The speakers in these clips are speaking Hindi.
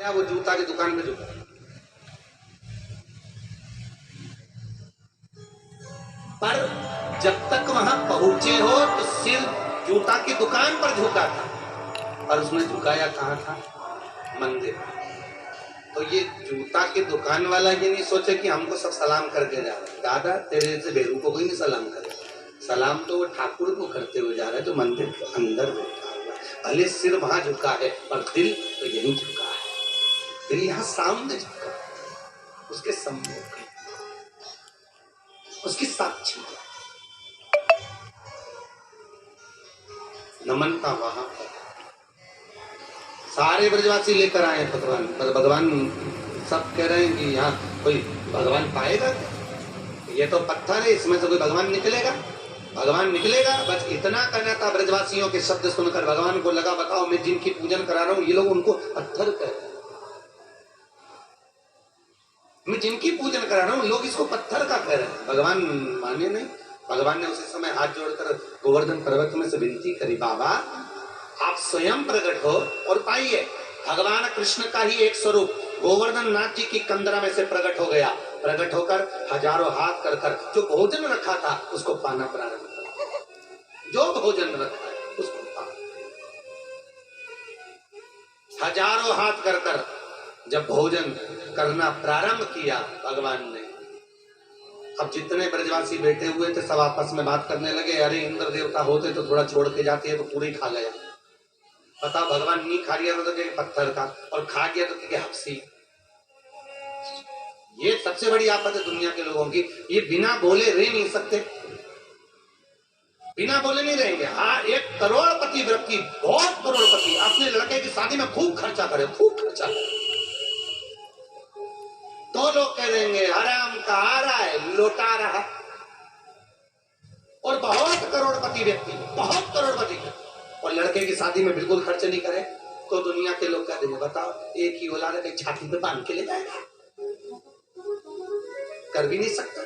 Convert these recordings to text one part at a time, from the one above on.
क्या वो जूता की दुकान पे झुका, पर जब तक वहां पहुंचे हो तो सिर जूता की दुकान पर झुका था, और उसने झुकाया कहां था? मंदिर। तो ये जूता की दुकान वाला ये नहीं सोचे कि हमको सब सलाम करके जा रहे, दादा तेरे से बेरू को कोई नहीं सलाम करे, सलाम तो वो ठाकुर को करते हुए जा रहा है जो मंदिर के अंदर बैठा हुआ है। भले सिर वहां झुका है पर दिल तो यहीं झुका है, दिल यहाँ सामने झुका, उसके सम्मुख, उसकी साक्षी नमन का वहां पर सारे ब्रजवासी लेकर आए भगवान, पर भगवान सब कह रहे हैं कि यहाँ कोई भगवान पाएगा, ये तो पत्थर है, इसमें से कोई भगवान निकलेगा? भगवान निकलेगा? बस इतना कहना था ब्रजवासियों के शब्द सुनकर भगवान को लगा बताओ मैं जिनकी पूजन करा रहा हूं ये लोग उनको पत्थर कह रहे हैं, मैं जिनकी पूजन करा रहा हूं लोग इसको पत्थर का कह रहे हैं। भगवान माने नहीं। भगवान ने उसी समय हाथ जोड़कर गोवर्धन पर्वत में से विनती करी, बाबा आप स्वयं प्रकट हो और पाइए। भगवान कृष्ण का ही एक स्वरूप गोवर्धन नाथ जी की कंदरा में से प्रकट हो गया, प्रकट होकर हजारों हाथ कर कर जो भोजन रखा था उसको पाना प्रारंभ कर, जो भोजन रखा है उसको पाना, हजारों हाथ कर कर जब भोजन करना प्रारंभ किया भगवान ने, अब जितने ब्रजवासी बैठे हुए थे सब आपस में बात करने लगे, अरे इंद्र देवता होते तो थोड़ा छोड़ के जाते हैं तो पूरे खा गया, पता भगवान नहीं खा लिया तो पत्थर का, और खा गया तो क्या हफ्सी। ये सबसे बड़ी आफत है दुनिया के लोगों की, ये बिना बोले रह नहीं सकते, बिना बोले नहीं रहेंगे। हाँ एक करोड़पति व्यक्ति, बहुत करोड़पति अपने लड़के की शादी में खूब खर्चा करे, खूब खर्चा करे, तो लोग कह देंगे हराम का आ रहा है लौटा रहा, और बहुत करोड़पति व्यक्ति, बहुत करोड़पति और लड़के की शादी में बिल्कुल खर्च नहीं करे तो दुनिया के लोग कह देंगे बताओ एक ही औलाद है छाती पे बांध के ले जाएगा, कर भी नहीं सकता।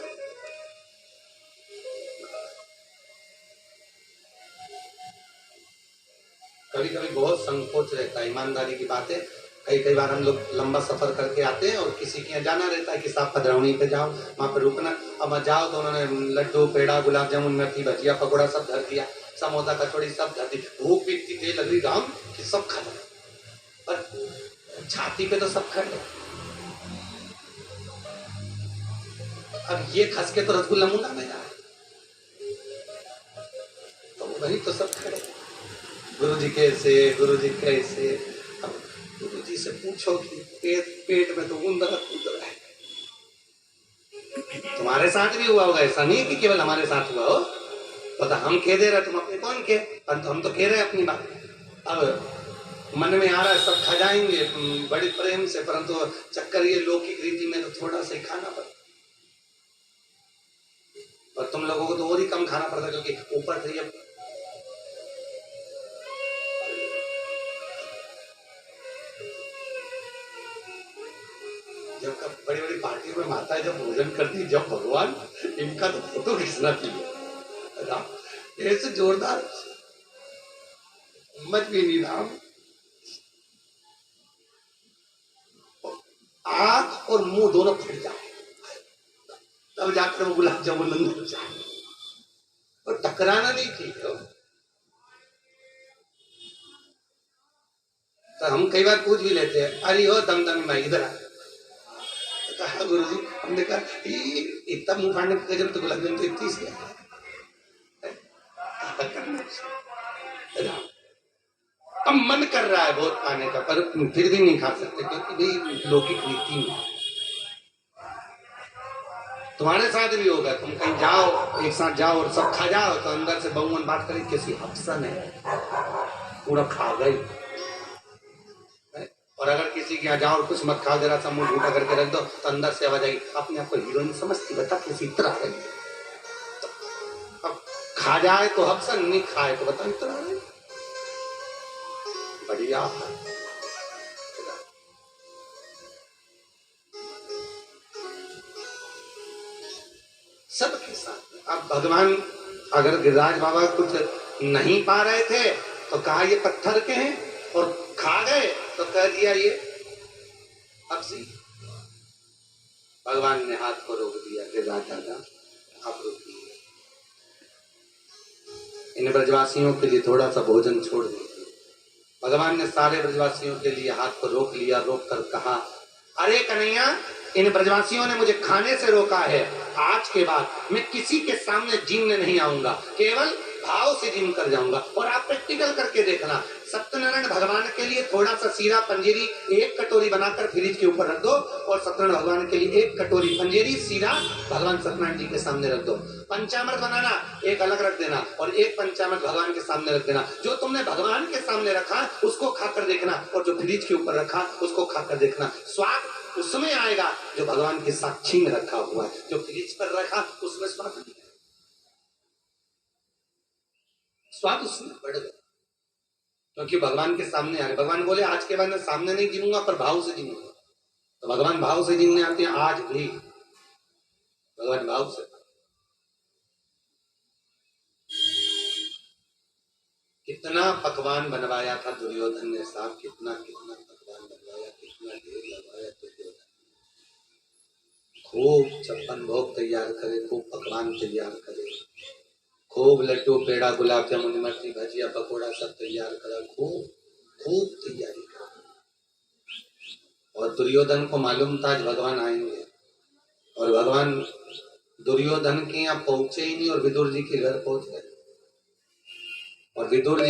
कभी कभी बहुत संकोच रहता है, ईमानदारी की बात है, कई बार हम लोग लंबा सफर करके आते हैं और किसी के यहाँ जाना रहता है कि साहब पधरावनी पे जाओ, वहां पे रुकना, अब जाओ तो उन्होंने लड्डू पेड़ा गुलाब जामुन मेथी भजिया पकौड़ा सब धर दिया, समोसा कचौड़ी सब धर दी, भूख भी इतनी तेज लग रही राम कि सब खा लो, पर छाती पे तो सब खा लो। अब ये खस के तो रसगुल्ला मुंडा में जा, तो वही तो सब खड़े, गुरु जी कैसे, गुरु जी कैसे। अब गुरु जी से पूछो कि पेट में तो उंदर कूद रहा है, तुम्हारे साथ भी हुआ होगा, ऐसा नहीं कि केवल हमारे साथ हुआ हो, पता हम कह दे रहे तुम अपने कौन के, परंतु हम तो कह रहे हैं अपनी बात। अब मन में आ रहा है सब खा जाएंगे बड़े प्रेम से, परंतु चक्कर ये लौकिक रीति में तो थोड़ा सा ही खाना पड़ता, और तुम लोगों को तो और ही कम खाना पड़ता क्योंकि ऊपर से ये जब बड़ी बड़ी पार्टियों में माताएं जब भोजन करती, जब भगवान इनका तो फोटो खींचना चाहिए, ऐसे जोरदार मत भी नहीं राम, आंख और मुंह दोनों फट जाए तब जाकर वो गुलाब जामुन अंदर जाए, और टकराना नहीं ठीक है। तो हम कई बार पूछ भी लेते हैं अरे हो दमदमी माई इधर आ, कहा गुरु जी, हमने कहा इतना मुंह फाड़ने की जरूरत तो गुलाब जामुन तो इतनी सी है, अब मन कर रहा है बहुत खाने का पर फिर भी नहीं खा सकते क्योंकि भाई लौकिक रीति में। तुम्हारे साथ भी होगा, तुम कहीं जाओ एक साथ जाओ और सब खा जाओ तो अंदर से बहुमन बात करें कैसी हफ्सन है, पूरा खा गई, और अगर किसी के यहाँ जाओ और कुछ मत खाओ, जरा सा मुंह झूठा करके रख दो तो अंदर से आवाज आएगी अपने आप को हीरोइन समझती, बता कैसी इतना है, अब खा जाए तो हफ्सन, नहीं खाए तो बता इतना है, बढ़िया सबके साथ। अब भगवान अगर गिरिराज बाबा कुछ नहीं पा रहे थे तो कहा ये पत्थर के हैं, और खा गए तो कह दिया ये ब्रजवासी। भगवान ने हाथ को रोक दिया कि राजा आप रुकिए, इन ब्रजवासियों के लिए थोड़ा सा भोजन छोड़ दीजिए। भगवान ने सारे ब्रजवासियों के लिए हाथ को रोक लिया, रोक कर कहा, अरे कन्हैया, इन ब्रजवासियों ने मुझे खाने से रोका है, आज के बाद मैं किसी के सामने जीमने नहीं आऊंगा, केवल भाव से जिम कर जाऊंगा। और आप प्रैक्टिकल करके देखना, सत्यनारायण भगवान के लिए थोड़ा सा सीरा पंजीरी एक कटोरी बनाकर फ्रिज के ऊपर रख दो, और सत्यनारायण भगवान के लिए एक कटोरी पंजीरी सीरा भगवान सत्यनारायण जी के सामने रख दो। पंचामृत बनाना एक अलग रख देना, और एक पंचामृत भगवान के सामने रख देना। जो तुमने भगवान के सामने रखा उसको खाकर देखना, और जो फ्रिज के ऊपर रखा उसको खाकर देखना। स्वाद उसमें आएगा जो भगवान के साक्षी में रखा हुआ है, जो फ्रिज पर रखा उसमें स्वाद नहीं है, स्वाद उसमें बढ़ गया, क्योंकि भगवान के सामने आ रहे। भगवान बोले आज के बाद मैं सामने नहीं जीऊंगा पर भाव से जीऊंगा। तो भगवान भाव से जीने आते हैं, आज भी भगवान भाव से। कितना पकवान बनवाया था दुर्योधन ने साहब, कितना कितना पकवान बनवाया, कितना ढेर लगवाया दुर्योधन। खूब छप्पन भोग तैयार करे, खूब पकवान तैयार करे, खूब लड्डू पेड़ा गुलाब जामुन इमरती भजिया पकौड़ा सब तैयार करा, खूब खूब तैयारी करा। और दुर्योधन को मालूम था आज भगवान आएंगे, और भगवान दुर्योधन के यहाँ पहुंचे ही नहीं और विदुर जी के घर पहुंच गए। और विदुर जी